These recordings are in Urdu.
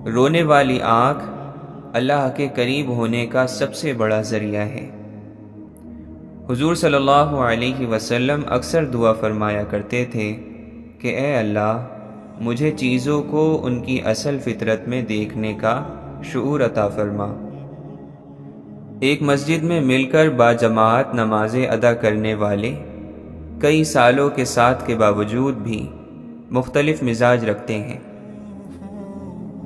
رونے والی آنکھ اللہ کے قریب ہونے کا سب سے بڑا ذریعہ ہے۔ حضور صلی اللہ علیہ وسلم اکثر دعا فرمایا کرتے تھے کہ اے اللہ مجھے چیزوں کو ان کی اصل فطرت میں دیکھنے کا شعور عطا فرما۔ ایک مسجد میں مل کر باجماعت نمازیں ادا کرنے والے کئی سالوں کے ساتھ کے باوجود بھی مختلف مزاج رکھتے ہیں۔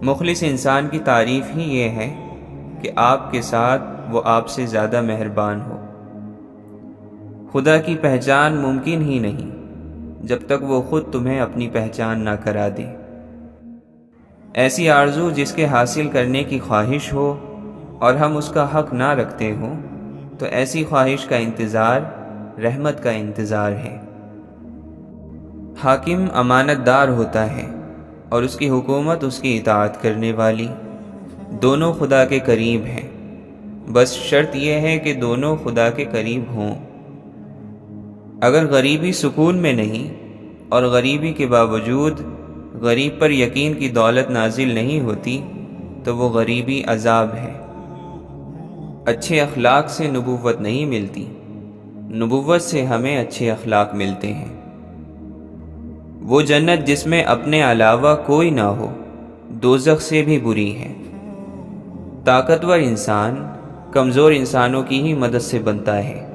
مخلص انسان کی تعریف ہی یہ ہے کہ آپ کے ساتھ وہ آپ سے زیادہ مہربان ہو۔ خدا کی پہچان ممکن ہی نہیں جب تک وہ خود تمہیں اپنی پہچان نہ کرا دے۔ ایسی آرزو جس کے حاصل کرنے کی خواہش ہو اور ہم اس کا حق نہ رکھتے ہوں تو ایسی خواہش کا انتظار رحمت کا انتظار ہے۔ حاکم امانت دار ہوتا ہے اور اس کی حکومت اس کی اطاعت کرنے والی، دونوں خدا کے قریب ہیں۔ بس شرط یہ ہے کہ دونوں خدا کے قریب ہوں۔ اگر غریبی سکون میں نہیں اور غریبی کے باوجود غریب پر یقین کی دولت نازل نہیں ہوتی تو وہ غریبی عذاب ہے۔ اچھے اخلاق سے نبوت نہیں ملتی، نبوت سے ہمیں اچھے اخلاق ملتے ہیں۔ وہ جنت جس میں اپنے علاوہ کوئی نہ ہو دوزخ سے بھی بری ہے۔ طاقتور انسان کمزور انسانوں کی ہی مدد سے بنتا ہے۔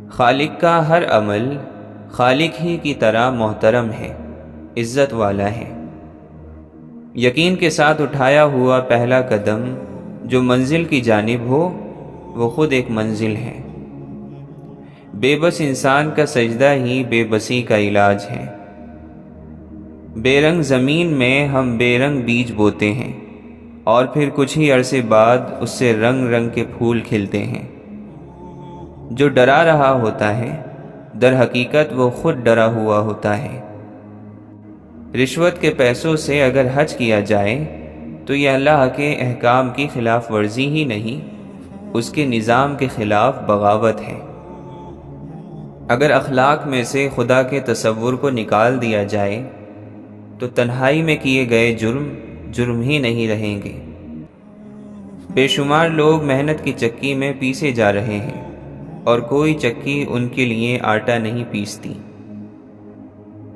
خالق کا ہر عمل خالق ہی کی طرح محترم ہے، عزت والا ہے۔ یقین کے ساتھ اٹھایا ہوا پہلا قدم جو منزل کی جانب ہو وہ خود ایک منزل ہے۔ بے بس انسان کا سجدہ ہی بے بسی کا علاج ہے۔ بے رنگ زمین میں ہم بے رنگ بیج بوتے ہیں اور پھر کچھ ہی عرصے بعد اس سے رنگ رنگ کے پھول کھلتے ہیں۔ جو ڈرا رہا ہوتا ہے در حقیقت وہ خود ڈرا ہوا ہوتا ہے۔ رشوت کے پیسوں سے اگر حج کیا جائے تو یہ اللہ کے احکام کی خلاف ورزی ہی نہیں، اس کے نظام کے خلاف بغاوت ہے۔ اگر اخلاق میں سے خدا کے تصور کو نکال دیا جائے تو تنہائی میں کیے گئے جرم جرم ہی نہیں رہیں گے۔ بے شمار لوگ محنت کی چکی میں پیسے جا رہے ہیں اور کوئی چکی ان کے لیے آٹا نہیں پیستی۔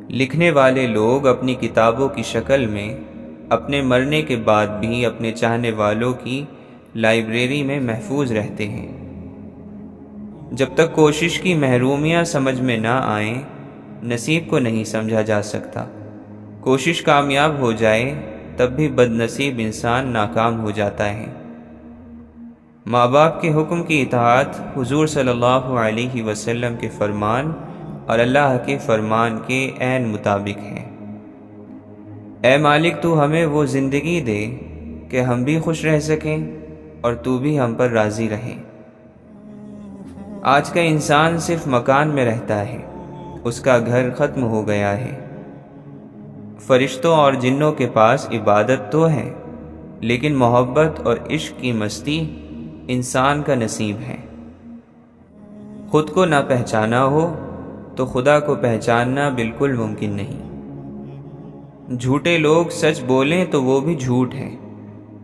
لکھنے والے لوگ اپنی کتابوں کی شکل میں اپنے مرنے کے بعد بھی اپنے چاہنے والوں کی لائبریری میں محفوظ رہتے ہیں۔ جب تک کوشش کی محرومیاں سمجھ میں نہ آئیں نصیب کو نہیں سمجھا جا سکتا۔ کوشش کامیاب ہو جائے تب بھی بد نصیب انسان ناکام ہو جاتا ہے۔ ماں باپ کے حکم کی اطاعت حضور صلی اللہ علیہ وسلم کے فرمان اور اللہ کے فرمان کے عین مطابق ہے۔ اے مالک تو ہمیں وہ زندگی دے کہ ہم بھی خوش رہ سکیں اور تو بھی ہم پر راضی رہے۔ آج کا انسان صرف مکان میں رہتا ہے، اس کا گھر ختم ہو گیا ہے۔ فرشتوں اور جنوں کے پاس عبادت تو ہے لیکن محبت اور عشق کی مستی انسان کا نصیب ہے۔ خود کو نہ پہچانا ہو تو خدا کو پہچاننا بالکل ممکن نہیں۔ جھوٹے لوگ سچ بولیں تو وہ بھی جھوٹ ہے،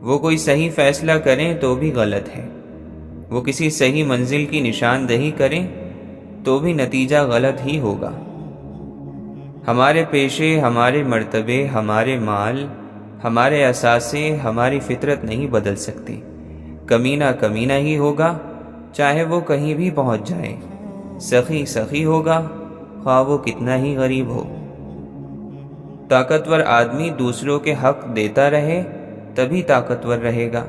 وہ کوئی صحیح فیصلہ کریں تو بھی غلط ہے، وہ کسی صحیح منزل کی نشاندہی کریں تو بھی نتیجہ غلط ہی ہوگا۔ ہمارے پیشے، ہمارے مرتبے، ہمارے مال، ہمارے اثاثے ہماری فطرت نہیں بدل سکتے۔ کمینہ کمینہ ہی ہوگا چاہے وہ کہیں بھی پہنچ جائے، سخی سخی ہوگا خواہ وہ کتنا ہی غریب ہو۔ طاقتور آدمی دوسروں کے حق دیتا رہے تبھی طاقتور رہے گا۔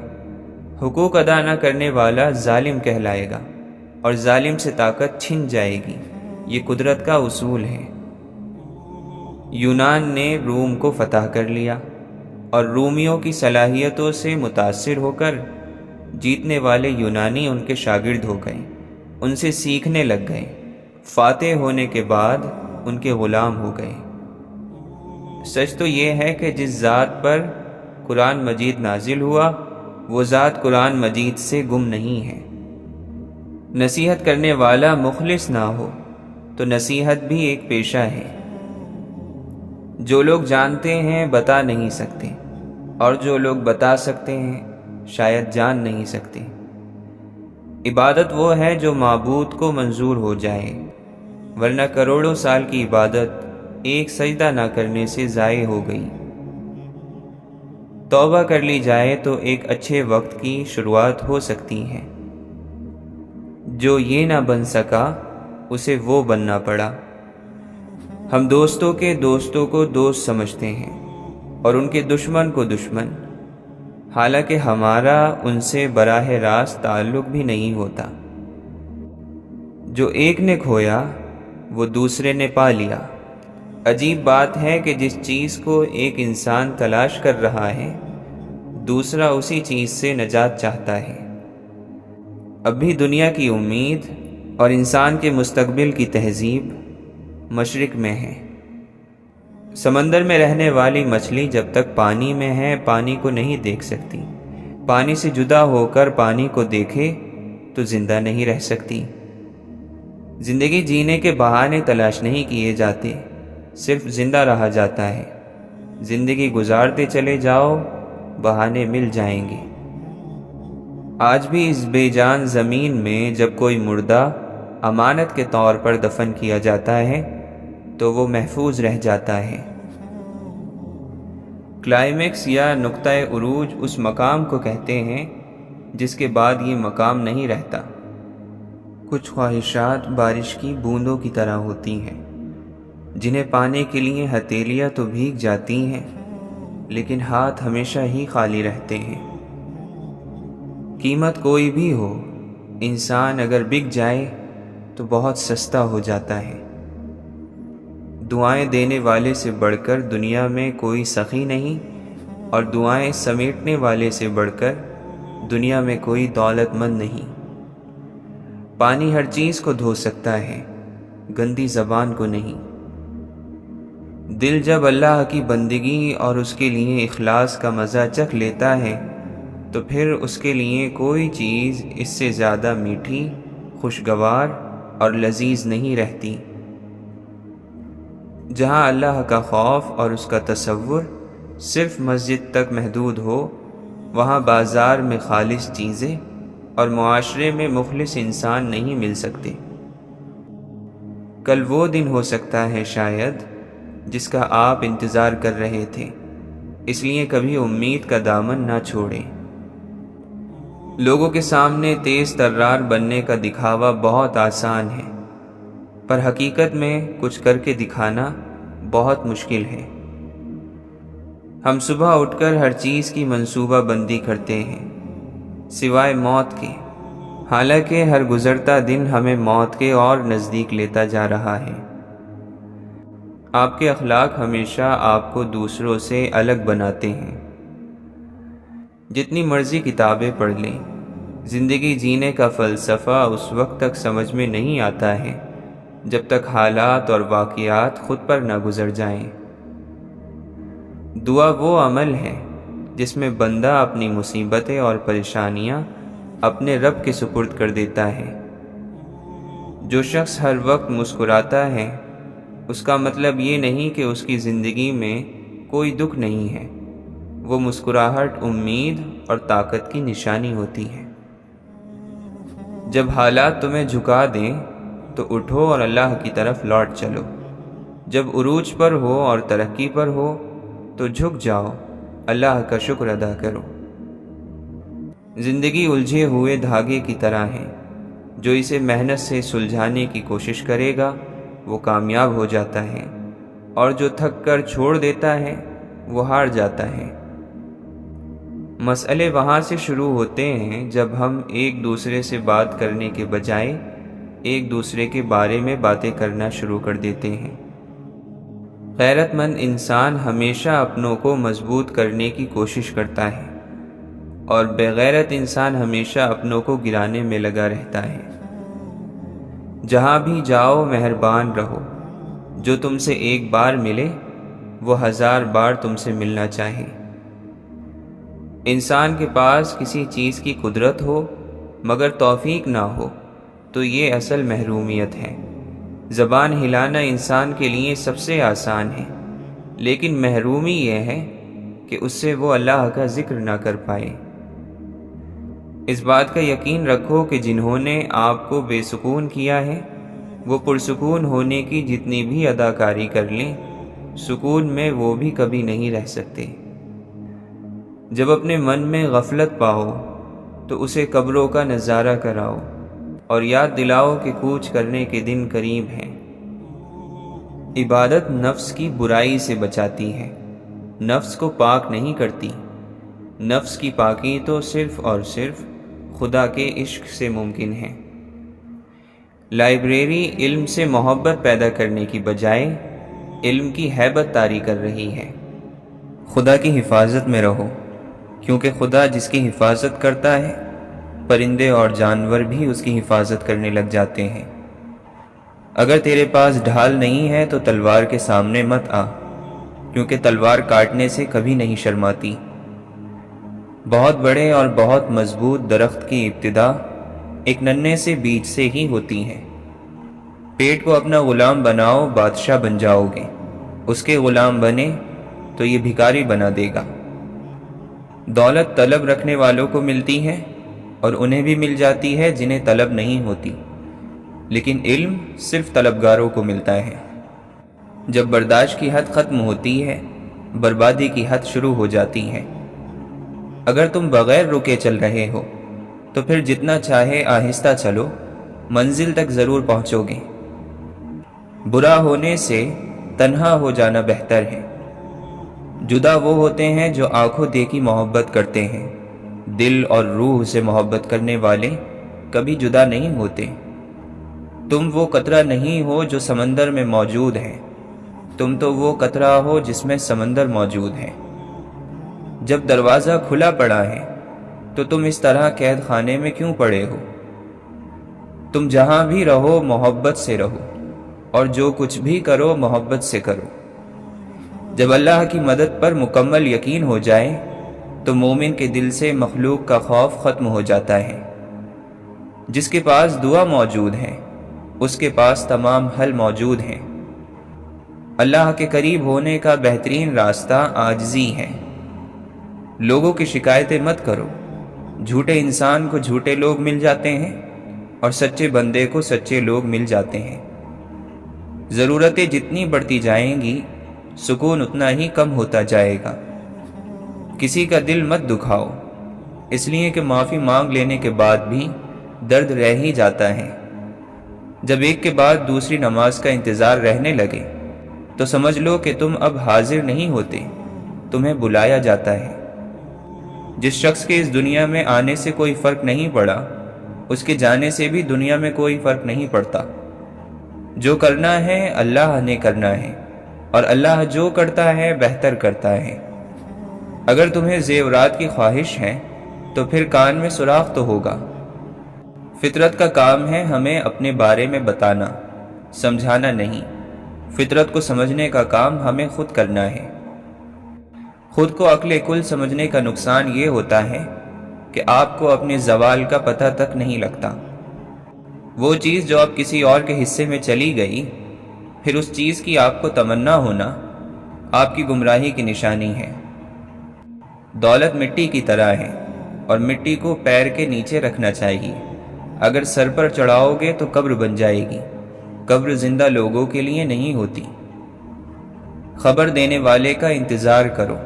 حقوق ادا نہ کرنے والا ظالم کہلائے گا اور ظالم سے طاقت چھن جائے گی، یہ قدرت کا اصول ہے۔ یونان نے روم کو فتح کر لیا اور رومیوں کی صلاحیتوں سے متاثر ہو کر جیتنے والے یونانی ان کے شاگرد ہو گئے، ان سے سیکھنے لگ گئے، فاتح ہونے کے بعد ان کے غلام ہو گئے۔ سچ تو یہ ہے کہ جس ذات پر قرآن مجید نازل ہوا وہ ذات قرآن مجید سے گم نہیں ہے۔ نصیحت کرنے والا مخلص نہ ہو تو نصیحت بھی ایک پیشہ ہے۔ جو لوگ جانتے ہیں بتا نہیں سکتے اور جو لوگ بتا سکتے ہیں شاید جان نہیں سکتے۔ عبادت وہ ہے جو معبود کو منظور ہو جائے، ورنہ کروڑوں سال کی عبادت ایک سجدہ نہ کرنے سے ضائع ہو گئی۔ توبہ کر لی جائے تو ایک اچھے وقت کی شروعات ہو سکتی ہے۔ جو یہ نہ بن سکا اسے وہ بننا پڑا۔ ہم دوستوں کے دوستوں کو دوست سمجھتے ہیں اور ان کے دشمن کو دشمن، حالانکہ ہمارا ان سے براہ راست تعلق بھی نہیں ہوتا۔ جو ایک نے کھویا وہ دوسرے نے پا لیا۔ عجیب بات ہے کہ جس چیز کو ایک انسان تلاش کر رہا ہے دوسرا اسی چیز سے نجات چاہتا ہے۔ اب بھی دنیا کی امید اور انسان کے مستقبل کی تہذیب مشرق میں ہے۔ سمندر میں رہنے والی مچھلی جب تک پانی میں ہے پانی کو نہیں دیکھ سکتی، پانی سے جدا ہو کر پانی کو دیکھے تو زندہ نہیں رہ سکتی۔ زندگی جینے کے بہانے تلاش نہیں کیے جاتے، صرف زندہ رہا جاتا ہے۔ زندگی گزارتے چلے جاؤ، بہانے مل جائیں گے۔ آج بھی اس بے جان زمین میں جب کوئی مردہ امانت کے طور پر دفن کیا جاتا ہے تو وہ محفوظ رہ جاتا ہے۔ کلائمیکس یا نقطہ عروج اس مقام کو کہتے ہیں جس کے بعد یہ مقام نہیں رہتا۔ کچھ خواہشات بارش کی بوندوں کی طرح ہوتی ہیں، جنہیں پانے کے لیے ہتھیلیاں تو بھیگ جاتی ہیں لیکن ہاتھ ہمیشہ ہی خالی رہتے ہیں۔ قیمت کوئی بھی ہو، انسان اگر بک جائے تو بہت سستا ہو جاتا ہے۔ دعائیں دینے والے سے بڑھ کر دنیا میں کوئی سخی نہیں، اور دعائیں سمیٹنے والے سے بڑھ کر دنیا میں کوئی دولت مند نہیں۔ پانی ہر چیز کو دھو سکتا ہے، گندی زبان کو نہیں۔ دل جب اللہ کی بندگی اور اس کے لیے اخلاص کا مزہ چکھ لیتا ہے تو پھر اس کے لیے کوئی چیز اس سے زیادہ میٹھی، خوشگوار اور لذیذ نہیں رہتی۔ جہاں اللہ کا خوف اور اس کا تصور صرف مسجد تک محدود ہو، وہاں بازار میں خالص چیزیں اور معاشرے میں مخلص انسان نہیں مل سکتے۔ کل وہ دن ہو سکتا ہے شاید جس کا آپ انتظار کر رہے تھے، اس لیے کبھی امید کا دامن نہ چھوڑیں۔ لوگوں کے سامنے تیز ترار بننے کا دکھاوا بہت آسان ہے، پر حقیقت میں کچھ کر کے دکھانا بہت مشکل ہے۔ ہم صبح اٹھ کر ہر چیز کی منصوبہ بندی کرتے ہیں سوائے موت کے، حالانکہ ہر گزرتا دن ہمیں موت کے اور نزدیک لیتا جا رہا ہے۔ آپ کے اخلاق ہمیشہ آپ کو دوسروں سے الگ بناتے ہیں۔ جتنی مرضی کتابیں پڑھ لیں، زندگی جینے کا فلسفہ اس وقت تک سمجھ میں نہیں آتا ہے جب تک حالات اور واقعات خود پر نہ گزر جائیں۔ دعا وہ عمل ہے جس میں بندہ اپنی مصیبتیں اور پریشانیاں اپنے رب کے سپرد کر دیتا ہے۔ جو شخص ہر وقت مسکراتا ہے اس کا مطلب یہ نہیں کہ اس کی زندگی میں کوئی دکھ نہیں ہے، وہ مسکراہٹ امید اور طاقت کی نشانی ہوتی ہے۔ جب حالات تمہیں جھکا دیں تو اٹھو اور اللہ کی طرف لوٹ چلو۔ جب عروج پر ہو اور ترقی پر ہو تو جھک جاؤ، اللہ کا شکر ادا کرو۔ زندگی الجھے ہوئے دھاگے کی طرح ہے، جو اسے محنت سے سلجھانے کی کوشش کرے گا وہ کامیاب ہو جاتا ہے، اور جو تھک کر چھوڑ دیتا ہے وہ ہار جاتا ہے۔ مسئلے وہاں سے شروع ہوتے ہیں جب ہم ایک دوسرے سے بات کرنے کے بجائے ایک دوسرے کے بارے میں باتیں کرنا شروع کر دیتے ہیں۔ غیرت مند انسان ہمیشہ اپنوں کو مضبوط کرنے کی کوشش کرتا ہے، اور بے غیرت انسان ہمیشہ اپنوں کو گرانے میں لگا رہتا ہے۔ جہاں بھی جاؤ مہربان رہو، جو تم سے ایک بار ملے وہ 1000 بار تم سے ملنا چاہے۔ انسان کے پاس کسی چیز کی قدرت ہو مگر توفیق نہ ہو تو یہ اصل محرومیت ہے۔ زبان ہلانا انسان کے لیے سب سے آسان ہے، لیکن محرومی یہ ہے کہ اس سے وہ اللہ کا ذکر نہ کر پائے۔ اس بات کا یقین رکھو کہ جنہوں نے آپ کو بے سکون کیا ہے وہ پرسکون ہونے کی جتنی بھی اداکاری کر لیں، سکون میں وہ بھی کبھی نہیں رہ سکتے۔ جب اپنے من میں غفلت پاؤ تو اسے قبروں کا نظارہ کراؤ اور یاد دلاؤ کہ کوچ کرنے کے دن قریب ہیں۔ عبادت نفس کی برائی سے بچاتی ہے، نفس کو پاک نہیں کرتی۔ نفس کی پاکی تو صرف اور صرف خدا کے عشق سے ممکن ہے۔ لائبریری علم سے محبت پیدا کرنے کی بجائے علم کی ہیبت طاری کر رہی ہے۔ خدا کی حفاظت میں رہو، کیونکہ خدا جس کی حفاظت کرتا ہے پرندے اور جانور بھی اس کی حفاظت کرنے لگ جاتے ہیں۔ اگر تیرے پاس ڈھال نہیں ہے تو تلوار کے سامنے مت آ، کیونکہ تلوار کاٹنے سے کبھی نہیں شرماتی۔ بہت بڑے اور بہت مضبوط درخت کی ابتدا ایک ننھے سے بیج سے ہی ہوتی ہے۔ پیٹ کو اپنا غلام بناؤ، بادشاہ بن جاؤ گے۔ اس کے غلام بنے تو یہ بھکاری بنا دے گا۔ دولت طلب رکھنے والوں کو ملتی ہے اور انہیں بھی مل جاتی ہے جنہیں طلب نہیں ہوتی، لیکن علم صرف طلبگاروں کو ملتا ہے۔ جب برداشت کی حد ختم ہوتی ہے، بربادی کی حد شروع ہو جاتی ہے۔ اگر تم بغیر رکے چل رہے ہو تو پھر جتنا چاہے آہستہ چلو، منزل تک ضرور پہنچو گے۔ برا ہونے سے تنہا ہو جانا بہتر ہے۔ جدا وہ ہوتے ہیں جو آنکھوں دیکھی محبت کرتے ہیں، دل اور روح سے محبت کرنے والے کبھی جدا نہیں ہوتے۔ تم وہ قطرہ نہیں ہو جو سمندر میں موجود ہے، تم تو وہ قطرہ ہو جس میں سمندر موجود ہے۔ جب دروازہ کھلا پڑا ہے تو تم اس طرح قید خانے میں کیوں پڑے ہو؟ تم جہاں بھی رہو محبت سے رہو، اور جو کچھ بھی کرو محبت سے کرو۔ جب اللہ کی مدد پر مکمل یقین ہو جائے تو مومن کے دل سے مخلوق کا خوف ختم ہو جاتا ہے۔ جس کے پاس دعا موجود ہے اس کے پاس تمام حل موجود ہیں۔ اللہ کے قریب ہونے کا بہترین راستہ عاجزی ہے۔ لوگوں کی شکایتیں مت کرو۔ جھوٹے انسان کو جھوٹے لوگ مل جاتے ہیں اور سچے بندے کو سچے لوگ مل جاتے ہیں۔ ضرورتیں جتنی بڑھتی جائیں گی سکون اتنا ہی کم ہوتا جائے گا۔ کسی کا دل مت دکھاؤ، اس لیے کہ معافی مانگ لینے کے بعد بھی درد رہ ہی جاتا ہے۔ جب ایک کے بعد دوسری نماز کا انتظار رہنے لگے تو سمجھ لو کہ تم اب حاضر نہیں ہوتے، تمہیں بلایا جاتا ہے۔ جس شخص کے اس دنیا میں آنے سے کوئی فرق نہیں پڑا، اس کے جانے سے بھی دنیا میں کوئی فرق نہیں پڑتا۔ جو کرنا ہے اللہ نے کرنا ہے، اور اللہ جو کرتا ہے بہتر کرتا ہے۔ اگر تمہیں زیورات کی خواہش ہے تو پھر کان میں سوراخ تو ہوگا۔ فطرت کا کام ہے ہمیں اپنے بارے میں بتانا، سمجھانا نہیں۔ فطرت کو سمجھنے کا کام ہمیں خود کرنا ہے۔ خود کو عقل کل سمجھنے کا نقصان یہ ہوتا ہے کہ آپ کو اپنے زوال کا پتہ تک نہیں لگتا۔ وہ چیز جو اب کسی اور کے حصے میں چلی گئی، پھر اس چیز کی آپ کو تمنا ہونا آپ کی گمراہی کی نشانی ہے۔ دولت مٹی کی طرح ہے اور مٹی کو پیر کے نیچے رکھنا چاہیے۔ اگر سر پر چڑھاؤ گے تو قبر بن جائے گی۔ قبر زندہ لوگوں کے لیے نہیں ہوتی۔ خبر دینے والے کا انتظار کرو۔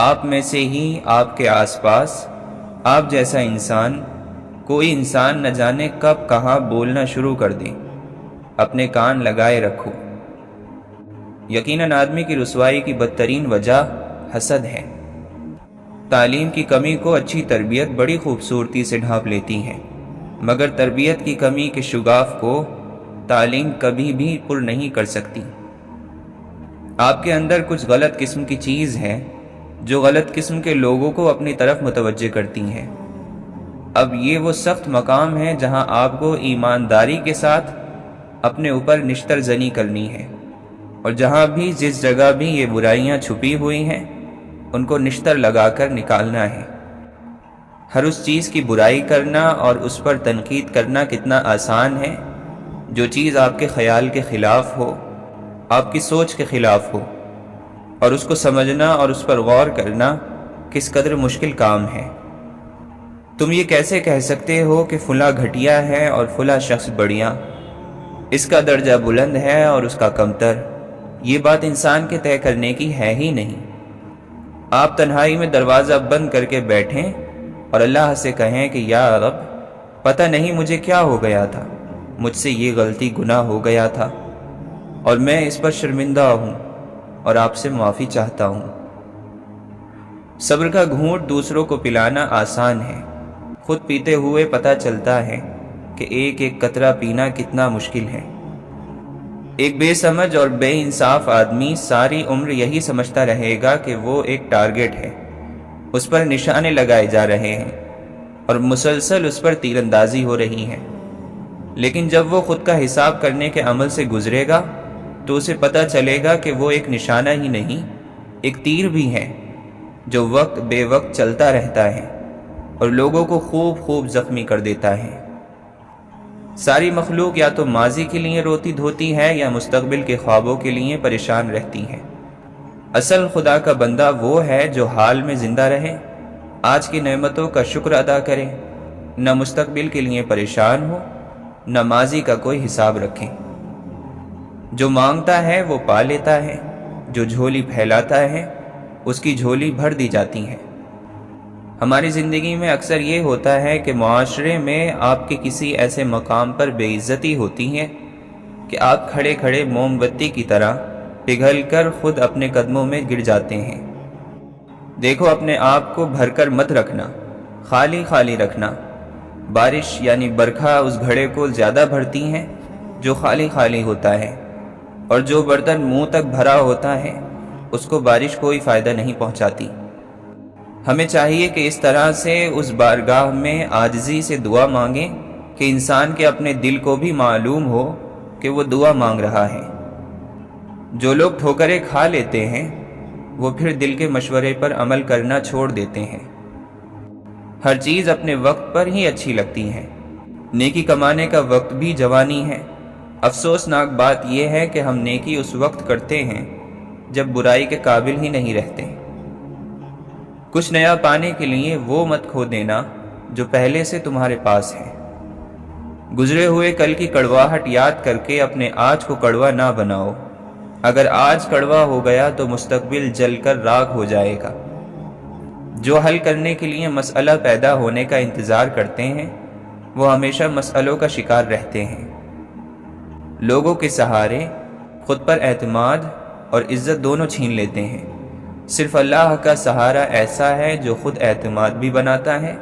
آپ میں سے ہی آپ کے آس پاس آپ جیسا انسان، کوئی انسان نہ جانے کب کہاں بولنا شروع کر دے۔ اپنے کان لگائے رکھو۔ یقیناً آدمی کی رسوائی کی بدترین وجہ حسد ہے۔ تعلیم کی کمی کو اچھی تربیت بڑی خوبصورتی سے ڈھانپ لیتی ہے، مگر تربیت کی کمی کے شگاف کو تعلیم کبھی بھی پر نہیں کر سکتی۔ آپ کے اندر کچھ غلط قسم کی چیز ہے جو غلط قسم کے لوگوں کو اپنی طرف متوجہ کرتی ہے۔ اب یہ وہ سخت مقام ہے جہاں آپ کو ایمانداری کے ساتھ اپنے اوپر نشتر زنی کرنی ہے، اور جہاں بھی جس جگہ بھی یہ برائیاں چھپی ہوئی ہیں ان کو نشتر لگا کر نکالنا ہے۔ ہر اس چیز کی برائی کرنا اور اس پر تنقید کرنا کتنا آسان ہے جو چیز آپ کے خیال کے خلاف ہو، آپ کی سوچ کے خلاف ہو، اور اس کو سمجھنا اور اس پر غور کرنا کس قدر مشکل کام ہے۔ تم یہ کیسے کہہ سکتے ہو کہ فلاں گھٹیا ہے اور فلاں شخص بڑھیا، اس کا درجہ بلند ہے اور اس کا کمتر؟ یہ بات انسان کے طے کرنے کی ہے ہی نہیں۔ آپ تنہائی میں دروازہ بند کر کے بیٹھیں اور اللہ سے کہیں کہ یا رب، پتہ نہیں مجھے کیا ہو گیا تھا، مجھ سے یہ غلطی گناہ ہو گیا تھا اور میں اس پر شرمندہ ہوں اور آپ سے معافی چاہتا ہوں۔ صبر کا گھونٹ دوسروں کو پلانا آسان ہے، خود پیتے ہوئے پتہ چلتا ہے کہ ایک ایک قطرہ پینا کتنا مشکل ہے۔ ایک بے سمجھ اور بے انصاف آدمی ساری عمر یہی سمجھتا رہے گا کہ وہ ایک ٹارگٹ ہے، اس پر نشانے لگائے جا رہے ہیں اور مسلسل اس پر تیر اندازی ہو رہی ہے، لیکن جب وہ خود کا حساب کرنے کے عمل سے گزرے گا تو اسے پتہ چلے گا کہ وہ ایک نشانہ ہی نہیں، ایک تیر بھی ہے جو وقت بے وقت چلتا رہتا ہے اور لوگوں کو خوب خوب زخمی کر دیتا ہے۔ ساری مخلوق یا تو ماضی کے لیے روتی دھوتی ہے یا مستقبل کے خوابوں کے لیے پریشان رہتی ہے۔ اصل خدا کا بندہ وہ ہے جو حال میں زندہ رہے، آج کی نعمتوں کا شکر ادا کرے، نہ مستقبل کے لیے پریشان ہو، نہ ماضی کا کوئی حساب رکھے۔ جو مانگتا ہے وہ پا لیتا ہے، جو جھولی پھیلاتا ہے اس کی جھولی بھر دی جاتی ہے۔ ہماری زندگی میں اکثر یہ ہوتا ہے کہ معاشرے میں آپ کے کسی ایسے مقام پر بے عزتی ہوتی ہے کہ آپ کھڑے کھڑے موم بتی کی طرح پگھل کر خود اپنے قدموں میں گر جاتے ہیں۔ دیکھو، اپنے آپ کو بھر کر مت رکھنا، خالی خالی رکھنا۔ بارش یعنی برکھا اس گھڑے کو زیادہ بھرتی ہیں جو خالی خالی ہوتا ہے، اور جو برتن منہ تک بھرا ہوتا ہے اس کو بارش کوئی فائدہ نہیں پہنچاتی۔ ہمیں چاہیے کہ اس طرح سے اس بارگاہ میں عاجزی سے دعا مانگیں کہ انسان کے اپنے دل کو بھی معلوم ہو کہ وہ دعا مانگ رہا ہے۔ جو لوگ ٹھوکریں کھا لیتے ہیں وہ پھر دل کے مشورے پر عمل کرنا چھوڑ دیتے ہیں۔ ہر چیز اپنے وقت پر ہی اچھی لگتی ہے، نیکی کمانے کا وقت بھی جوانی ہے۔ افسوسناک بات یہ ہے کہ ہم نیکی اس وقت کرتے ہیں جب برائی کے قابل ہی نہیں رہتے۔ کچھ نیا پانے کے لیے وہ مت کھو دینا جو پہلے سے تمہارے پاس ہے۔ گزرے ہوئے کل کی کڑواہٹ یاد کر کے اپنے آج کو کڑوا نہ بناؤ۔ اگر آج کڑوا ہو گیا تو مستقبل جل کر راکھ ہو جائے گا۔ جو حل کرنے کے لیے مسئلہ پیدا ہونے کا انتظار کرتے ہیں وہ ہمیشہ مسئلوں کا شکار رہتے ہیں۔ لوگوں کے سہارے خود پر اعتماد اور عزت دونوں چھین لیتے ہیں۔ صرف اللہ کا سہارا ایسا ہے جو خود اعتماد بھی بناتا ہے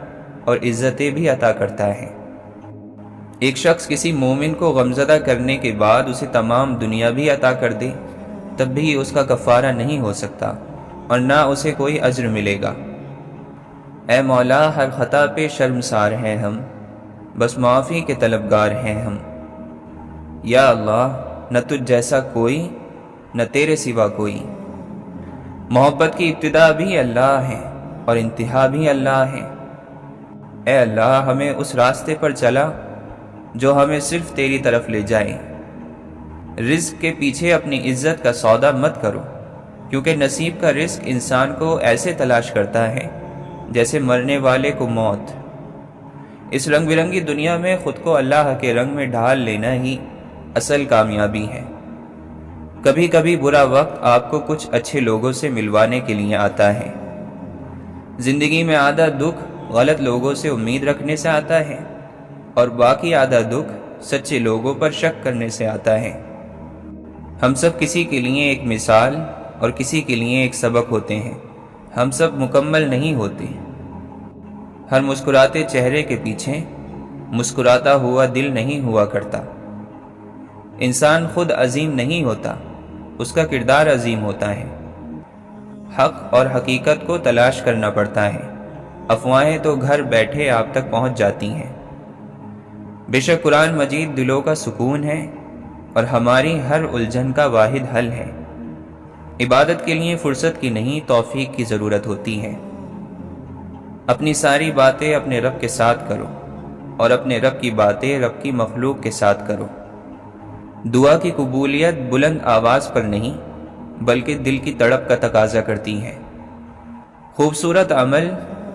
اور عزتیں بھی عطا کرتا ہے۔ ایک شخص کسی مومن کو غمزدہ کرنے کے بعد اسے تمام دنیا بھی عطا کر دے تب بھی اس کا کفارہ نہیں ہو سکتا اور نہ اسے کوئی اجر ملے گا۔ اے مولا، ہر خطا پہ شرمسار ہیں ہم، بس معافی کے طلبگار ہیں ہم۔ یا اللہ، نہ تجھ جیسا کوئی، نہ تیرے سوا کوئی۔ محبت کی ابتدا بھی اللہ ہے اور انتہا بھی اللہ ہے۔ اے اللہ، ہمیں اس راستے پر چلا جو ہمیں صرف تیری طرف لے جائے۔ رزق کے پیچھے اپنی عزت کا سودا مت کرو، کیونکہ نصیب کا رزق انسان کو ایسے تلاش کرتا ہے جیسے مرنے والے کو موت۔ اس رنگ برنگی دنیا میں خود کو اللہ کے رنگ میں ڈھال لینا ہی اصل کامیابی ہے۔ کبھی کبھی برا وقت آپ کو کچھ اچھے لوگوں سے ملوانے کے لیے آتا ہے۔ زندگی میں آدھا دکھ غلط لوگوں سے امید رکھنے سے آتا ہے اور باقی آدھا دکھ سچے لوگوں پر شک کرنے سے آتا ہے۔ ہم سب کسی کے لیے ایک مثال اور کسی کے لیے ایک سبق ہوتے ہیں۔ ہم سب مکمل نہیں ہوتے۔ ہر مسکراتے چہرے کے پیچھے مسکراتا ہوا دل نہیں ہوا کرتا۔ انسان خود عظیم نہیں ہوتا، اس کا کردار عظیم ہوتا ہے۔ حق اور حقیقت کو تلاش کرنا پڑتا ہے، افواہیں تو گھر بیٹھے آپ تک پہنچ جاتی ہیں۔ بے شک قرآن مجید دلوں کا سکون ہے اور ہماری ہر الجھن کا واحد حل ہے۔ عبادت کے لیے فرصت کی نہیں، توفیق کی ضرورت ہوتی ہے۔ اپنی ساری باتیں اپنے رب کے ساتھ کرو اور اپنے رب کی باتیں رب کی مخلوق کے ساتھ کرو۔ دعا کی قبولیت بلند آواز پر نہیں بلکہ دل کی تڑپ کا تقاضا کرتی ہیں۔ خوبصورت عمل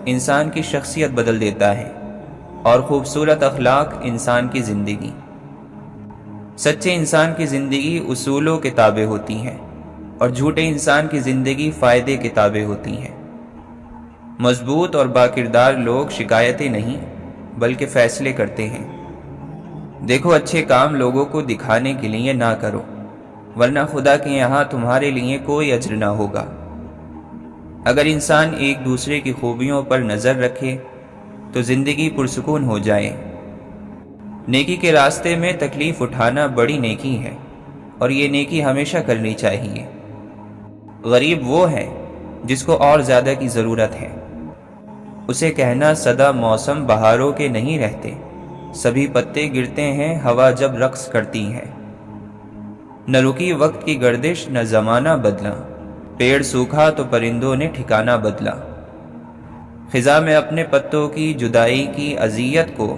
انسان کی شخصیت بدل دیتا ہے اور خوبصورت اخلاق انسان کی زندگی۔ سچے انسان کی زندگی اصولوں کے تابع ہوتی ہیں اور جھوٹے انسان کی زندگی فائدے کے تابع ہوتی ہیں۔ مضبوط اور باکردار لوگ شکایتیں نہیں بلکہ فیصلے کرتے ہیں۔ دیکھو، اچھے کام لوگوں کو دکھانے کے لیے نہ کرو، ورنہ خدا کے یہاں تمہارے لیے کوئی اجر نہ ہوگا۔ اگر انسان ایک دوسرے کی خوبیوں پر نظر رکھے تو زندگی پرسکون ہو جائے۔ نیکی کے راستے میں تکلیف اٹھانا بڑی نیکی ہے اور یہ نیکی ہمیشہ کرنی چاہیے۔ غریب وہ ہے جس کو اور زیادہ کی ضرورت ہے۔ اسے کہنا سدا موسم بہاروں کے نہیں رہتے، سبھی پتے گرتے ہیں ہوا جب رقص کرتی ہے۔ نہ رکی وقت کی گردش نہ زمانہ بدلا، پیڑ سوکھا تو پرندوں نے ٹھکانہ بدلا۔ خزاں میں اپنے پتوں کی جدائی کی اذیت کو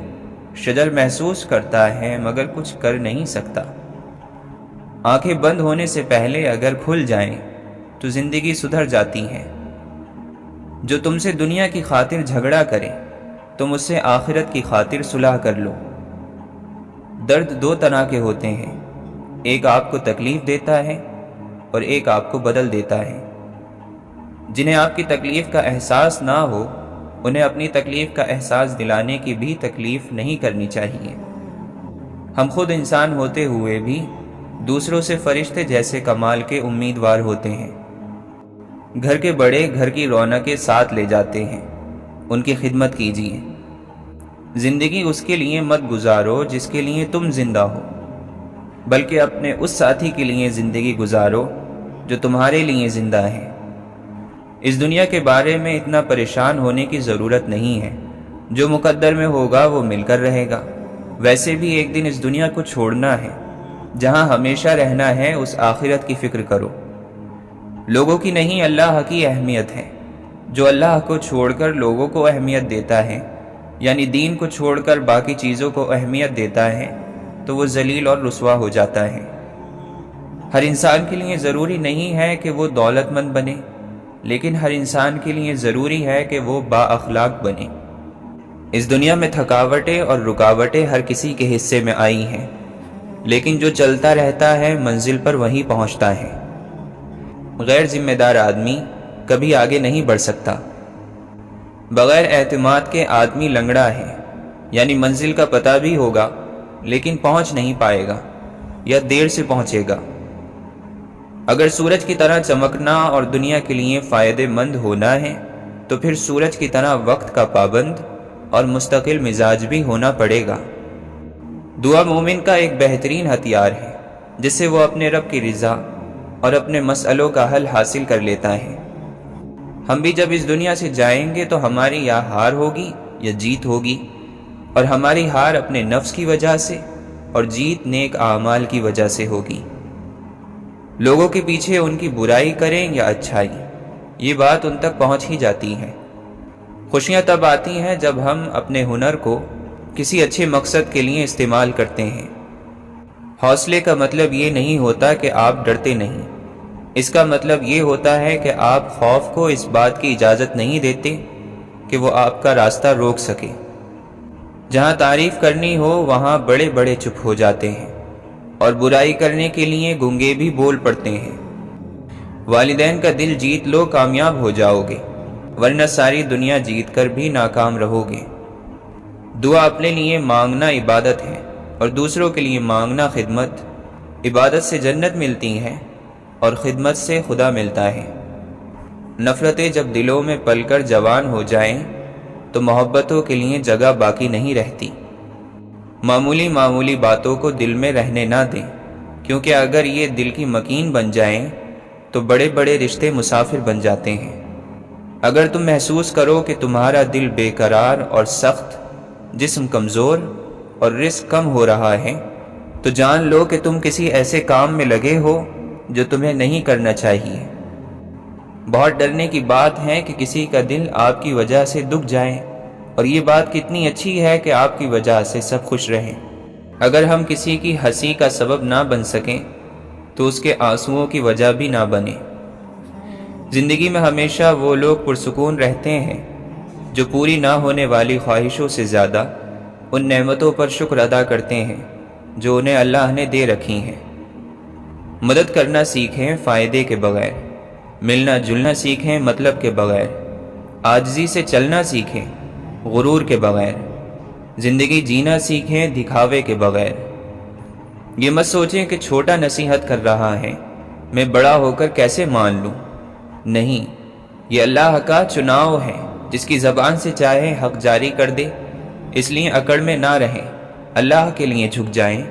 شجر محسوس کرتا ہے مگر کچھ کر نہیں سکتا۔ آنکھیں بند ہونے سے پہلے اگر کھل جائیں تو زندگی سدھر جاتی ہے۔ جو تم سے دنیا کی خاطر جھگڑا کرے تم اس سے آخرت کی خاطر صلح کر لو۔ درد دو طرح کے ہوتے ہیں، ایک آپ کو تکلیف دیتا ہے اور ایک آپ کو بدل دیتا ہے۔ جنہیں آپ کی تکلیف کا احساس نہ ہو انہیں اپنی تکلیف کا احساس دلانے کی بھی تکلیف نہیں کرنی چاہیے۔ ہم خود انسان ہوتے ہوئے بھی دوسروں سے فرشتے جیسے کمال کے امیدوار ہوتے ہیں۔ گھر کے بڑے گھر کی رونقیں ساتھ لے جاتے ہیں، ان کی خدمت کیجیے۔ زندگی اس کے لیے مت گزارو جس کے لیے تم زندہ ہو، بلکہ اپنے اس ساتھی کے لیے زندگی گزارو جو تمہارے لیے زندہ ہے۔ اس دنیا کے بارے میں اتنا پریشان ہونے کی ضرورت نہیں ہے، جو مقدر میں ہوگا وہ مل کر رہے گا۔ ویسے بھی ایک دن اس دنیا کو چھوڑنا ہے، جہاں ہمیشہ رہنا ہے اس آخرت کی فکر کرو۔ لوگوں کی نہیں اللہ کی اہمیت ہے۔ جو اللہ کو چھوڑ کر لوگوں کو اہمیت دیتا ہے، یعنی دین کو چھوڑ کر باقی چیزوں کو اہمیت دیتا ہے، تو وہ ذلیل اور رسوا ہو جاتا ہے۔ ہر انسان کے لیے ضروری نہیں ہے کہ وہ دولت مند بنے، لیکن ہر انسان کے لیے ضروری ہے کہ وہ با اخلاق بنے۔ اس دنیا میں تھکاوٹیں اور رکاوٹیں ہر کسی کے حصے میں آئی ہیں، لیکن جو چلتا رہتا ہے منزل پر وہیں پہنچتا ہے۔ غیر ذمہ دار آدمی کبھی آگے نہیں بڑھ سکتا۔ بغیر اعتماد کے آدمی لنگڑا ہے، یعنی منزل کا پتہ بھی ہوگا لیکن پہنچ نہیں پائے گا یا دیر سے پہنچے گا۔ اگر سورج کی طرح چمکنا اور دنیا کے لیے فائدے مند ہونا ہے تو پھر سورج کی طرح وقت کا پابند اور مستقل مزاج بھی ہونا پڑے گا۔ دعا مومن کا ایک بہترین ہتھیار ہے جس سے وہ اپنے رب کی رضا اور اپنے مسئلوں کا حل حاصل کر لیتا ہے۔ ہم بھی جب اس دنیا سے جائیں گے تو ہماری یا ہار ہوگی یا جیت ہوگی، اور ہماری ہار اپنے نفس کی وجہ سے اور جیت نیک اعمال کی وجہ سے ہوگی۔ لوگوں کے پیچھے ان کی برائی کریں یا اچھائی، یہ بات ان تک پہنچ ہی جاتی ہے۔ خوشیاں تب آتی ہیں جب ہم اپنے ہنر کو کسی اچھے مقصد کے لیے استعمال کرتے ہیں۔ حوصلے کا مطلب یہ نہیں ہوتا کہ آپ ڈرتے نہیں، اس کا مطلب یہ ہوتا ہے کہ آپ خوف کو اس بات کی اجازت نہیں دیتے کہ وہ آپ کا راستہ روک سکے۔ جہاں تعریف کرنی ہو وہاں بڑے بڑے چپ ہو جاتے ہیں، اور برائی کرنے کے لیے گنگے بھی بول پڑتے ہیں۔ والدین کا دل جیت لو، کامیاب ہو جاؤ گے، ورنہ ساری دنیا جیت کر بھی ناکام رہو گے۔ دعا اپنے لیے مانگنا عبادت ہے اور دوسروں کے لیے مانگنا خدمت۔ عبادت سے جنت ملتی ہے اور خدمت سے خدا ملتا ہے۔ نفرتیں جب دلوں میں پل کر جوان ہو جائیں تو محبتوں کے لیے جگہ باقی نہیں رہتی۔ معمولی معمولی باتوں کو دل میں رہنے نہ دیں، کیونکہ اگر یہ دل کی مکین بن جائیں تو بڑے بڑے رشتے مسافر بن جاتے ہیں۔ اگر تم محسوس کرو کہ تمہارا دل بے قرار اور سخت، جسم کمزور اور رزق کم ہو رہا ہے، تو جان لو کہ تم کسی ایسے کام میں لگے ہو جو تمہیں نہیں کرنا چاہیے۔ بہت ڈرنے کی بات ہے کہ کسی کا دل آپ کی وجہ سے دکھ جائے، اور یہ بات کتنی اچھی ہے کہ آپ کی وجہ سے سب خوش رہیں۔ اگر ہم کسی کی ہنسی کا سبب نہ بن سکیں تو اس کے آنسوؤں کی وجہ بھی نہ بنے۔ زندگی میں ہمیشہ وہ لوگ پرسکون رہتے ہیں جو پوری نہ ہونے والی خواہشوں سے زیادہ ان نعمتوں پر شکر ادا کرتے ہیں جو انہیں اللہ نے دے رکھی ہیں۔ مدد کرنا سیکھیں فائدے کے بغیر، ملنا جلنا سیکھیں مطلب کے بغیر، عاجزی سے چلنا سیکھیں غرور کے بغیر، زندگی جینا سیکھیں دکھاوے کے بغیر۔ یہ مت سوچیں کہ چھوٹا نصیحت کر رہا ہے، میں بڑا ہو کر کیسے مان لوں۔ نہیں، یہ اللہ کا چناؤ ہے، جس کی زبان سے چاہے حق جاری کر دے۔ اس لیے اکڑ میں نہ رہیں، اللہ کے لیے جھک جائیں۔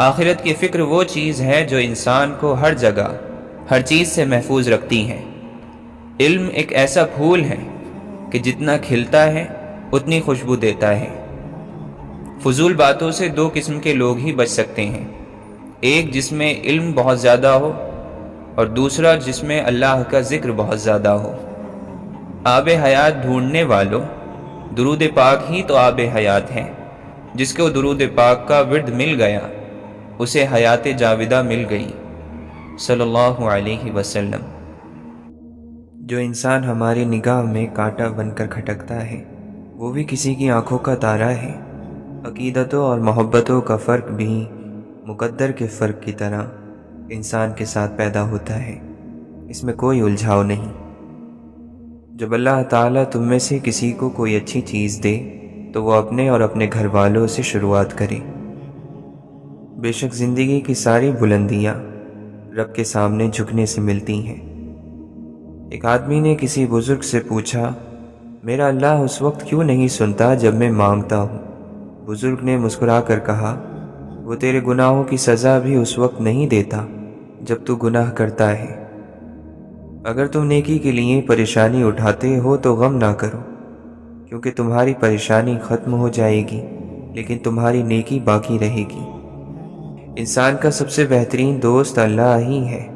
آخرت کی فکر وہ چیز ہے جو انسان کو ہر جگہ ہر چیز سے محفوظ رکھتی ہے۔ علم ایک ایسا پھول ہے کہ جتنا کھلتا ہے اتنی خوشبو دیتا ہے۔ فضول باتوں سے دو قسم کے لوگ ہی بچ سکتے ہیں، ایک جس میں علم بہت زیادہ ہو اور دوسرا جس میں اللہ کا ذکر بہت زیادہ ہو۔ آب حیات ڈھونڈنے والوں، درود پاک ہی تو آب حیات ہے۔ جس کو درود پاک کا ورد مل گیا اسے حیات جاودہ مل گئی، صلی اللہ علیہ وسلم۔ جو انسان ہماری نگاہ میں کانٹا بن کر کھٹکتا ہے وہ بھی کسی کی آنکھوں کا تارا ہے۔ عقیدتوں اور محبتوں کا فرق بھی مقدر کے فرق کی طرح انسان کے ساتھ پیدا ہوتا ہے، اس میں کوئی الجھاؤ نہیں۔ جب اللہ تعالیٰ تم میں سے کسی کو کوئی اچھی چیز دے تو وہ اپنے اور اپنے گھر والوں سے شروعات کرے۔ بے شک زندگی کی ساری بلندیاں رب کے سامنے جھکنے سے ملتی ہیں۔ ایک آدمی نے کسی بزرگ سے پوچھا، میرا اللہ اس وقت کیوں نہیں سنتا جب میں مانگتا ہوں؟ بزرگ نے مسکرا کر کہا، وہ تیرے گناہوں کی سزا بھی اس وقت نہیں دیتا جب تو گناہ کرتا ہے۔ اگر تم نیکی کے لیے پریشانی اٹھاتے ہو تو غم نہ کرو، کیونکہ تمہاری پریشانی ختم ہو جائے گی لیکن تمہاری نیکی باقی رہے گی۔ انسان کا سب سے بہترین دوست اللہ ہی ہے۔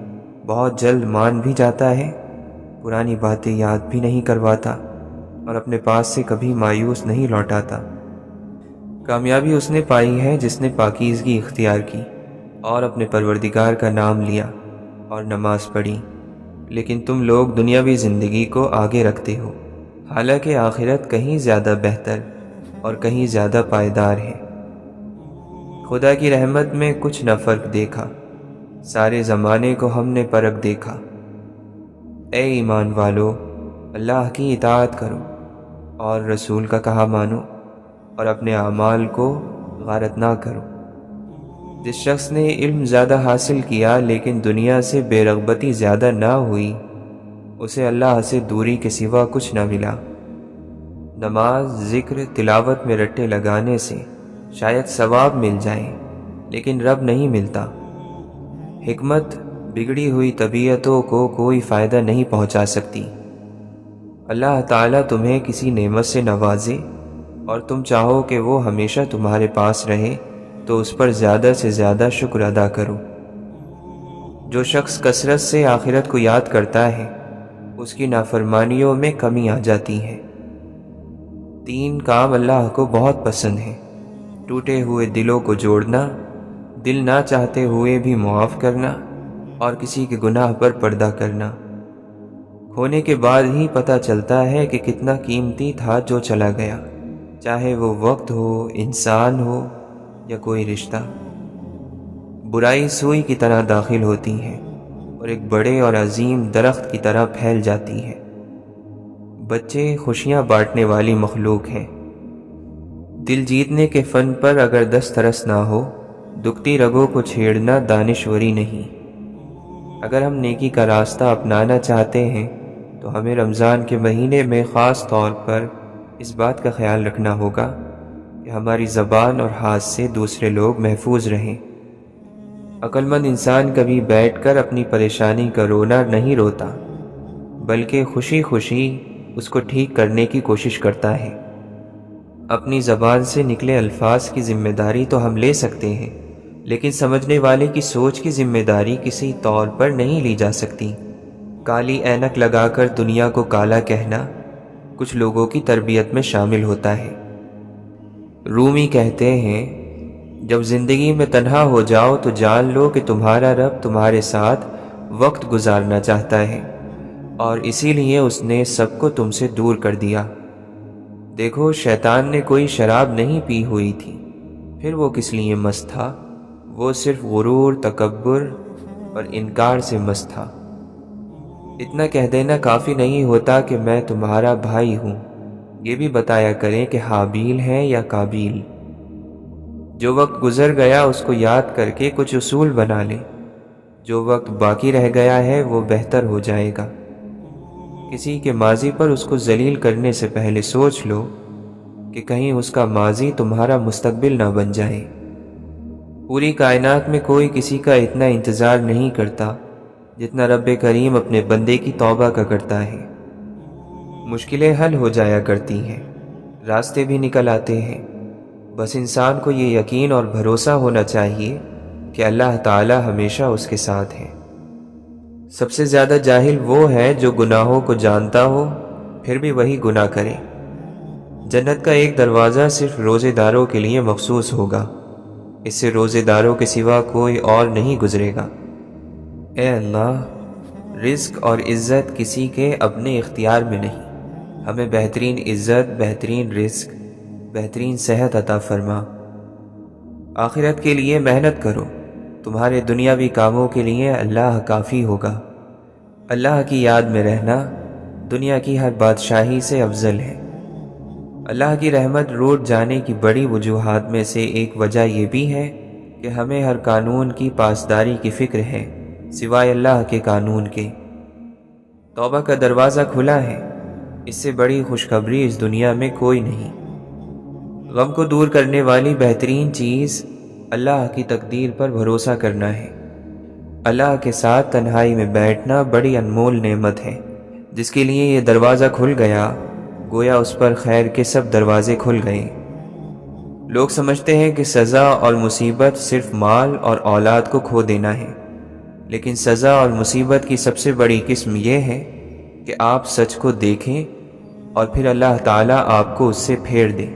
بہت جلد مان بھی جاتا ہے، پرانی باتیں یاد بھی نہیں کرواتا اور اپنے پاس سے کبھی مایوس نہیں لوٹاتا۔ کامیابی اس نے پائی ہے جس نے پاکیزگی اختیار کی اور اپنے پروردگار کا نام لیا اور نماز پڑھی۔ لیکن تم لوگ دنیاوی زندگی کو آگے رکھتے ہو، حالانکہ آخرت کہیں زیادہ بہتر اور کہیں زیادہ پائیدار ہے۔ خدا کی رحمت میں کچھ نہ فرق دیکھا، سارے زمانے کو ہم نے پرکھ دیکھا۔ اے ایمان والو، اللہ کی اطاعت کرو اور رسول کا کہا مانو اور اپنے اعمال کو غارت نہ کرو۔ جس شخص نے علم زیادہ حاصل کیا لیکن دنیا سے بے رغبتی زیادہ نہ ہوئی، اسے اللہ سے دوری کے سوا کچھ نہ ملا۔ نماز، ذکر، تلاوت میں رٹے لگانے سے شاید ثواب مل جائے لیکن رب نہیں ملتا۔ حکمت بگڑی ہوئی طبیعتوں کو کوئی فائدہ نہیں پہنچا سکتی۔ اللہ تعالیٰ تمہیں کسی نعمت سے نوازے اور تم چاہو کہ وہ ہمیشہ تمہارے پاس رہے تو اس پر زیادہ سے زیادہ شکر ادا کرو۔ جو شخص کثرت سے آخرت کو یاد کرتا ہے اس کی نافرمانیوں میں کمی آ جاتی ہے۔ 3 کام اللہ کو بہت پسند ہیں: ٹوٹے ہوئے دلوں کو جوڑنا، دل نہ چاہتے ہوئے بھی معاف کرنا اور کسی کے گناہ پر پردہ کرنا۔ کھونے کے بعد ہی پتہ چلتا ہے کہ کتنا قیمتی تھا جو چلا گیا، چاہے وہ وقت ہو، انسان ہو یا کوئی رشتہ۔ برائی سوئی کی طرح داخل ہوتی ہے اور ایک بڑے اور عظیم درخت کی طرح پھیل جاتی ہے۔ بچے خوشیاں بانٹنے والی مخلوق ہیں۔ دل جیتنے کے فن پر اگر دسترس نہ ہو، دکھتی رگوں کو چھیڑنا دانشوری نہیں۔ اگر ہم نیکی کا راستہ اپنانا چاہتے ہیں تو ہمیں رمضان کے مہینے میں خاص طور پر اس بات کا خیال رکھنا ہوگا کہ ہماری زبان اور ہاتھ سے دوسرے لوگ محفوظ رہیں۔ عقل مند انسان کبھی بیٹھ کر اپنی پریشانی کا رونا نہیں روتا، بلکہ خوشی خوشی اس کو ٹھیک کرنے کی کوشش کرتا ہے۔ اپنی زبان سے نکلے الفاظ کی ذمہ داری تو ہم لے سکتے ہیں، لیکن سمجھنے والے کی سوچ کی ذمہ داری کسی طور پر نہیں لی جا سکتی۔ کالی اینک لگا کر دنیا کو کالا کہنا کچھ لوگوں کی تربیت میں شامل ہوتا ہے۔ رومی کہتے ہیں، جب زندگی میں تنہا ہو جاؤ تو جان لو کہ تمہارا رب تمہارے ساتھ وقت گزارنا چاہتا ہے، اور اسی لیے اس نے سب کو تم سے دور کر دیا۔ دیکھو، شیطان نے کوئی شراب نہیں پی ہوئی تھی، پھر وہ کس لیے مست تھا؟ وہ صرف غرور، تکبر اور انکار سے مست تھا۔ اتنا کہہ دینا کافی نہیں ہوتا کہ میں تمہارا بھائی ہوں، یہ بھی بتایا کریں کہ حابیل ہے یا قابیل۔ جو وقت گزر گیا اس کو یاد کر کے کچھ اصول بنا لیں، جو وقت باقی رہ گیا ہے وہ بہتر ہو جائے گا۔ کسی کے ماضی پر اس کو ذلیل کرنے سے پہلے سوچ لو کہ کہیں اس کا ماضی تمہارا مستقبل نہ بن جائے۔ پوری کائنات میں کوئی کسی کا اتنا انتظار نہیں کرتا جتنا رب کریم اپنے بندے کی توبہ کا کرتا ہے۔ مشکلیں حل ہو جایا کرتی ہیں، راستے بھی نکل آتے ہیں، بس انسان کو یہ یقین اور بھروسہ ہونا چاہیے کہ اللہ تعالی ہمیشہ اس کے ساتھ ہے۔ سب سے زیادہ جاہل وہ ہے جو گناہوں کو جانتا ہو پھر بھی وہی گناہ کرے۔ جنت کا ایک دروازہ صرف روزے داروں کے لیے مخصوص ہوگا، اس سے روزے داروں کے سوا کوئی اور نہیں گزرے گا۔ اے اللہ، رزق اور عزت کسی کے اپنے اختیار میں نہیں، ہمیں بہترین عزت، بہترین رزق، بہترین صحت عطا فرما۔ آخرت کے لیے محنت کرو، تمہارے دنیاوی کاموں کے لیے اللہ کافی ہوگا۔ اللہ کی یاد میں رہنا دنیا کی ہر بادشاہی سے افضل ہے۔ اللہ کی رحمت روٹ جانے کی بڑی وجوہات میں سے ایک وجہ یہ بھی ہے کہ ہمیں ہر قانون کی پاسداری کی فکر ہے سوائے اللہ کے قانون کے۔ توبہ کا دروازہ کھلا ہے، اس سے بڑی خوشخبری اس دنیا میں کوئی نہیں۔ غم کو دور کرنے والی بہترین چیز اللہ کی تقدیر پر بھروسہ کرنا ہے۔ اللہ کے ساتھ تنہائی میں بیٹھنا بڑی انمول نعمت ہے۔ جس کے لیے یہ دروازہ کھل گیا، گویا اس پر خیر کے سب دروازے کھل گئے۔ لوگ سمجھتے ہیں کہ سزا اور مصیبت صرف مال اور اولاد کو کھو دینا ہے، لیکن سزا اور مصیبت کی سب سے بڑی قسم یہ ہے کہ آپ سچ کو دیکھیں اور پھر اللہ تعالیٰ آپ کو اس سے پھیر دے۔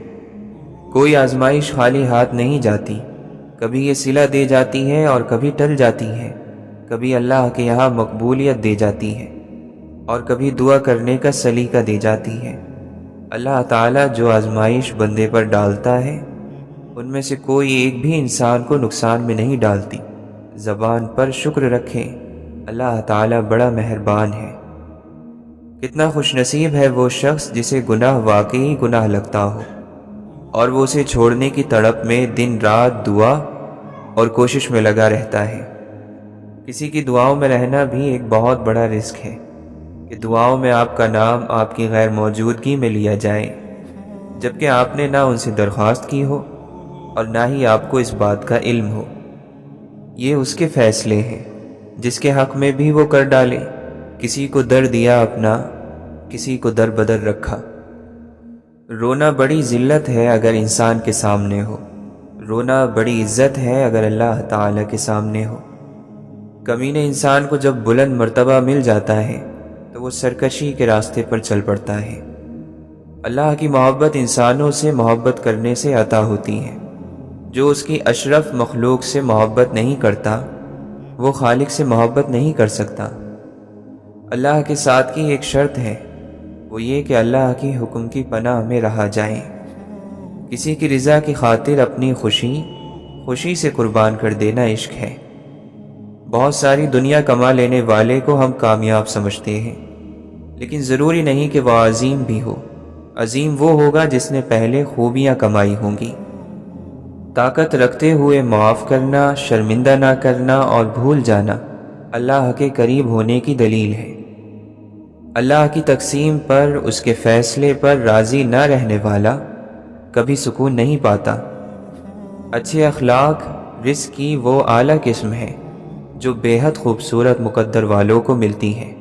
کوئی آزمائش خالی ہاتھ نہیں جاتی، کبھی یہ صلہ دے جاتی ہے اور کبھی ٹل جاتی ہے، کبھی اللہ کے یہاں مقبولیت دے جاتی ہے اور کبھی دعا کرنے کا سلیقہ دے جاتی ہے۔ اللہ تعالیٰ جو آزمائش بندے پر ڈالتا ہے ان میں سے کوئی ایک بھی انسان کو نقصان میں نہیں ڈالتی۔ زبان پر شکر رکھیں، اللہ تعالیٰ بڑا مہربان ہے۔ کتنا خوش نصیب ہے وہ شخص جسے گناہ واقعی گناہ لگتا ہو اور وہ اسے چھوڑنے کی تڑپ میں دن رات دعا اور کوشش میں لگا رہتا ہے۔ کسی کی دعاؤں میں رہنا بھی ایک بہت بڑا رزق ہے کہ دعاؤں میں آپ کا نام آپ کی غیر موجودگی میں لیا جائے، جبکہ آپ نے نہ ان سے درخواست کی ہو اور نہ ہی آپ کو اس بات کا علم ہو۔ یہ اس کے فیصلے ہیں، جس کے حق میں بھی وہ کر ڈالے۔ کسی کو در دیا اپنا، کسی کو در بدر رکھا۔ رونا بڑی ذلت ہے اگر انسان کے سامنے ہو، رونا بڑی عزت ہے اگر اللہ تعالیٰ کے سامنے ہو۔ کمینے انسان کو جب بلند مرتبہ مل جاتا ہے تو وہ سرکشی کے راستے پر چل پڑتا ہے۔ اللہ کی محبت انسانوں سے محبت کرنے سے عطا ہوتی ہے۔ جو اس کی اشرف مخلوق سے محبت نہیں کرتا وہ خالق سے محبت نہیں کر سکتا۔ اللہ کے ساتھ کی ایک شرط ہے، وہ یہ کہ اللہ کی حکم کی پناہ میں رہا جائے۔ کسی کی رضا کی خاطر اپنی خوشی سے قربان کر دینا عشق ہے۔ بہت ساری دنیا کما لینے والے کو ہم کامیاب سمجھتے ہیں، لیکن ضروری نہیں کہ وہ عظیم بھی ہو۔ عظیم وہ ہوگا جس نے پہلے خوبیاں کمائی ہوں گی۔ طاقت رکھتے ہوئے معاف کرنا، شرمندہ نہ کرنا اور بھول جانا اللہ کے قریب ہونے کی دلیل ہے۔ اللہ کی تقسیم پر، اس کے فیصلے پر راضی نہ رہنے والا کبھی سکون نہیں پاتا۔ اچھے اخلاق رزق کی وہ اعلیٰ قسم ہے جو بے حد خوبصورت مقدر والوں کو ملتی ہے۔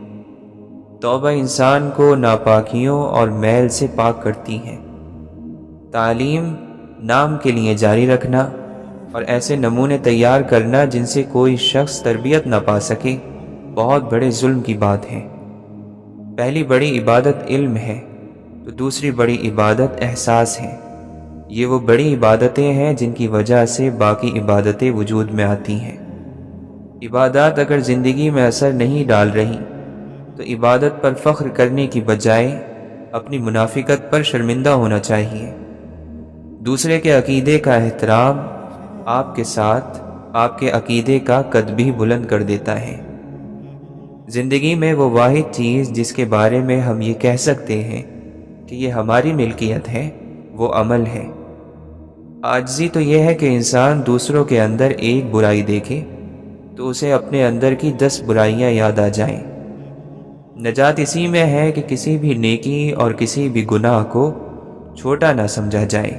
توبہ انسان کو ناپاکیوں اور میل سے پاک کرتی ہے۔ تعلیم نام کے لیے جاری رکھنا اور ایسے نمونے تیار کرنا جن سے کوئی شخص تربیت نہ پا سکے بہت بڑے ظلم کی بات ہے۔ پہلی بڑی عبادت علم ہے تو دوسری بڑی عبادت احساس ہے، یہ وہ بڑی عبادتیں ہیں جن کی وجہ سے باقی عبادتیں وجود میں آتی ہیں۔ عبادات اگر زندگی میں اثر نہیں ڈال رہی تو عبادت پر فخر کرنے کی بجائے اپنی منافقت پر شرمندہ ہونا چاہیے۔ دوسرے کے عقیدے کا احترام آپ کے ساتھ آپ کے عقیدے کا قد بھی بلند کر دیتا ہے۔ زندگی میں وہ واحد چیز جس کے بارے میں ہم یہ کہہ سکتے ہیں کہ یہ ہماری ملکیت ہے وہ عمل ہے۔ عاجزی تو یہ ہے کہ انسان دوسروں کے اندر ایک برائی دیکھے تو اسے اپنے اندر کی 10 برائیاں یاد آ جائیں۔ نجات اسی میں ہے کہ کسی بھی نیکی اور کسی بھی گناہ کو چھوٹا نہ سمجھا جائے۔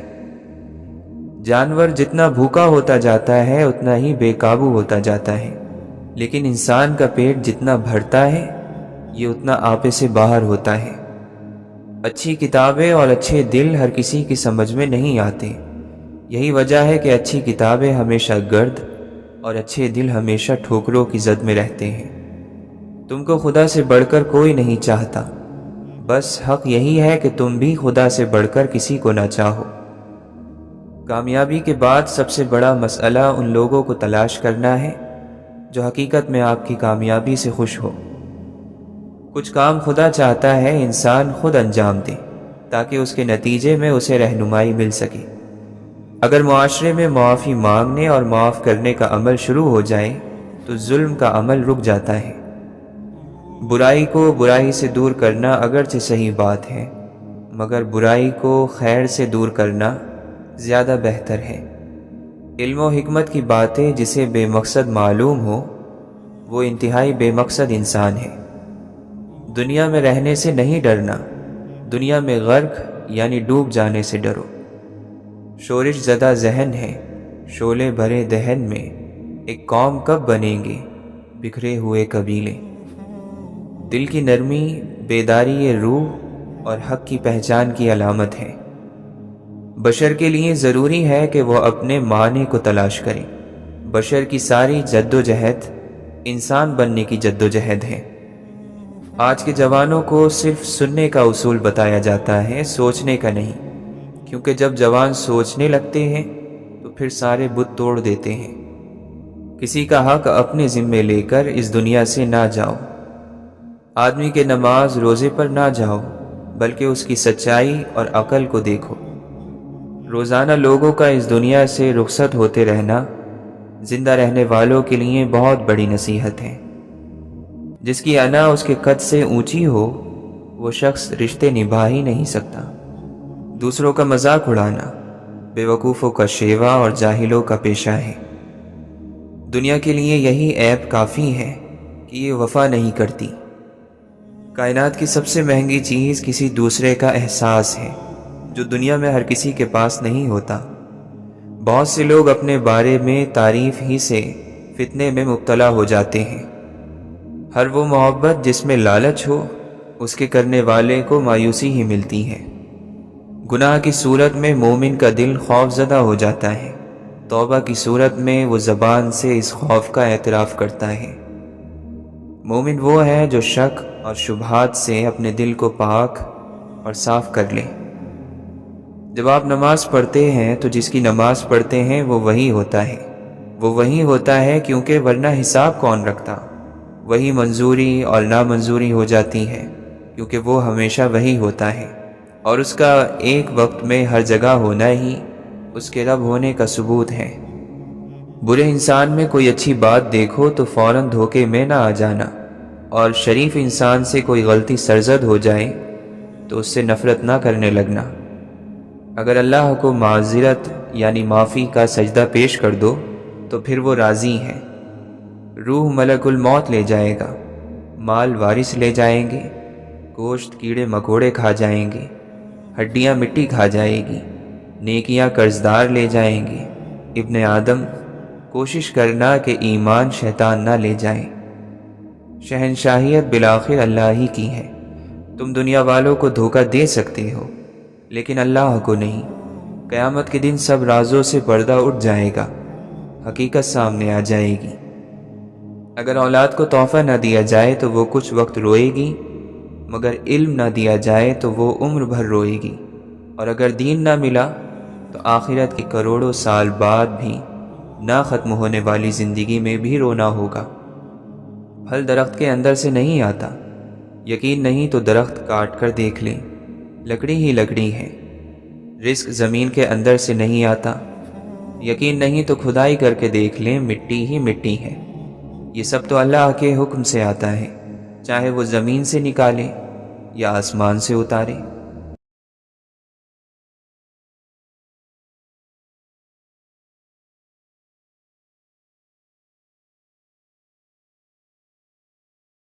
جانور جتنا بھوکا ہوتا جاتا ہے اتنا ہی بے قابو ہوتا جاتا ہے، لیکن انسان کا پیٹ جتنا بھرتا ہے یہ اتنا آپے سے باہر ہوتا ہے۔ اچھی کتابیں اور اچھے دل ہر کسی کی سمجھ میں نہیں آتے، یہی وجہ ہے کہ اچھی کتابیں ہمیشہ گرد اور اچھے دل ہمیشہ ٹھوکروں کی زد میں رہتے ہیں۔ تم کو خدا سے بڑھ کر کوئی نہیں چاہتا، بس حق یہی ہے کہ تم بھی خدا سے بڑھ کر کسی کو نہ چاہو۔ کامیابی کے بعد سب سے بڑا مسئلہ ان لوگوں کو تلاش کرنا ہے جو حقیقت میں آپ کی کامیابی سے خوش ہو۔ کچھ کام خدا چاہتا ہے انسان خود انجام دے تاکہ اس کے نتیجے میں اسے رہنمائی مل سکے۔ اگر معاشرے میں معافی مانگنے اور معاف کرنے کا عمل شروع ہو جائے تو ظلم کا عمل رک جاتا ہے۔ برائی کو برائی سے دور کرنا اگرچہ صحیح بات ہے، مگر برائی کو خیر سے دور کرنا زیادہ بہتر ہے۔ علم و حکمت کی باتیں جسے بے مقصد معلوم ہو وہ انتہائی بے مقصد انسان ہے۔ دنیا میں رہنے سے نہیں ڈرنا، دنیا میں غرق یعنی ڈوب جانے سے ڈرو۔ شورش زدہ ذہن ہے شعلے بھرے دہن میں، ایک قوم کب بنیں گے بکھرے ہوئے قبیلے۔ دل کی نرمی بیداری روح اور حق کی پہچان کی علامت ہے۔ بشر کے لیے ضروری ہے کہ وہ اپنے معنی کو تلاش کرے۔ بشر کی ساری جد و جہد انسان بننے کی جد و جہد ہے۔ آج کے جوانوں کو صرف سننے کا اصول بتایا جاتا ہے، سوچنے کا نہیں، کیونکہ جب جوان سوچنے لگتے ہیں تو پھر سارے بت توڑ دیتے ہیں۔ کسی کا حق اپنے ذمے لے کر اس دنیا سے نہ جاؤ۔ آدمی کے نماز روزے پر نہ جاؤ بلکہ اس کی سچائی اور عقل کو دیکھو۔ روزانہ لوگوں کا اس دنیا سے رخصت ہوتے رہنا زندہ رہنے والوں کے لیے بہت بڑی نصیحت ہے۔ جس کی انا اس کے قد سے اونچی ہو وہ شخص رشتے نبھا ہی نہیں سکتا۔ دوسروں کا مذاق اڑانا بے وقوفوں کا شیوا اور جاہلوں کا پیشہ ہے۔ دنیا کے لیے یہی عیب کافی ہے کہ یہ وفا نہیں کرتی۔ کائنات کی سب سے مہنگی چیز کسی دوسرے کا احساس ہے، جو دنیا میں ہر کسی کے پاس نہیں ہوتا۔ بہت سے لوگ اپنے بارے میں تعریف ہی سے فتنے میں مبتلا ہو جاتے ہیں۔ ہر وہ محبت جس میں لالچ ہو اس کے کرنے والے کو مایوسی ہی ملتی ہے۔ گناہ کی صورت میں مومن کا دل خوف زدہ ہو جاتا ہے، توبہ کی صورت میں وہ زبان سے اس خوف کا اعتراف کرتا ہے۔ مومن وہ ہے جو شک اور شبہات سے اپنے دل کو پاک اور صاف کر لے۔ جب آپ نماز پڑھتے ہیں تو جس کی نماز پڑھتے ہیں وہ وہی ہوتا ہے، وہ وہی ہوتا ہے کیونکہ ورنہ حساب کون رکھتا۔ وہی منظوری اور نامنظوری ہو جاتی ہے کیونکہ وہ ہمیشہ وہی ہوتا ہے، اور اس کا ایک وقت میں ہر جگہ ہونا ہی اس کے رب ہونے کا ثبوت ہے۔ برے انسان میں کوئی اچھی بات دیکھو تو فوراً دھوکے میں نہ آ جانا، اور شریف انسان سے کوئی غلطی سرزد ہو جائے تو اس سے نفرت نہ کرنے لگنا۔ اگر اللہ کو معذرت یعنی معافی کا سجدہ پیش کر دو تو پھر وہ راضی ہے۔ روح ملک الموت لے جائے گا، مال وارث لے جائیں گے، گوشت کیڑے مکوڑے کھا جائیں گے، ہڈیاں مٹی کھا جائے گی، نیکیاں قرضدار لے جائیں گے۔ ابن آدم کوشش کرنا کہ ایمان شیطان نہ لے جائے۔ شہنشاہیت بالآخر اللہ ہی کی ہے۔ تم دنیا والوں کو دھوکہ دے سکتے ہو لیکن اللہ کو نہیں۔ قیامت کے دن سب رازوں سے پردہ اٹھ جائے گا، حقیقت سامنے آ جائے گی۔ اگر اولاد کو تحفہ نہ دیا جائے تو وہ کچھ وقت روئے گی، مگر علم نہ دیا جائے تو وہ عمر بھر روئے گی، اور اگر دین نہ ملا تو آخرت کی کروڑوں سال بعد بھی نہ ختم ہونے والی زندگی میں بھی رونا ہوگا۔ پھل درخت کے اندر سے نہیں آتا، یقین نہیں تو درخت کاٹ کر دیکھ لیں، لکڑی ہی لکڑی ہے۔ رزق زمین کے اندر سے نہیں آتا، یقین نہیں تو کھدائی کر کے دیکھ لیں، مٹی ہی مٹی ہے۔ یہ سب تو اللہ کے حکم سے آتا ہے، چاہے وہ زمین سے نکالے یا آسمان سے اتارے۔